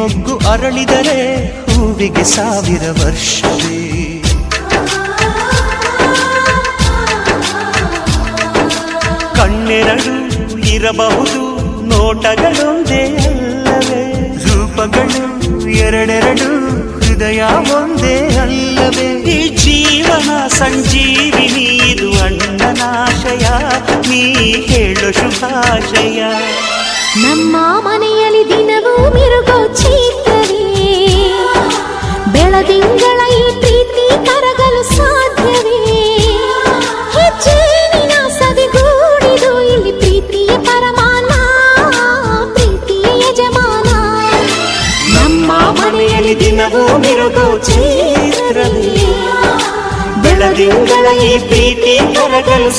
ಮೊಗ್ಗು ಅರಳಿದರೆ ಹೂವಿಗೆ 1000 ವರ್ಷವೇ. ಕಣ್ಣೆರಡು ಇರಬಹುದು, ನೋಟಗಳೊಂದೇ ಅಲ್ಲವೇ? ರೂಪಗಳು ಎರಡೆರಡು, ಹೃದಯ ಒಂದೇ ಅಲ್ಲವೇ? ಈ ಜೀವನ ಸಂಜೀವಿನಿ, ಇದು ಅಣ್ಣನಾಶಯ, ನೀ ಹೇಳು ಶುಭಾಶಯ. ನಮ್ಮ ಮನೆಯಲ್ಲಿ ದಿನವೂ ಮಿರುಗೋ ಚೈತ್ರವೇ, ಬೆಳದಿಂಗಳ ಈ ಪ್ರೀತಿ ಕರಗಲು ಸಾಧ್ಯವೇ? ಹೆಚ್ಚೇನಿನ ಸವಿಗೂಡಿದು ಇಲ್ಲಿ ಪ್ರೀತಿಯ ಪರಮಾನ, ಪ್ರೀತಿಯ ಯಜಮಾನ. ನಮ್ಮ ಮನೆಯಲ್ಲಿ ದಿನವೂ ಮಿರುಗೋ ಚೈತ್ರವೇ, ಬೆಳದಿಂಗಳ ಈ ಪ್ರೀತಿ ಕರಗಲು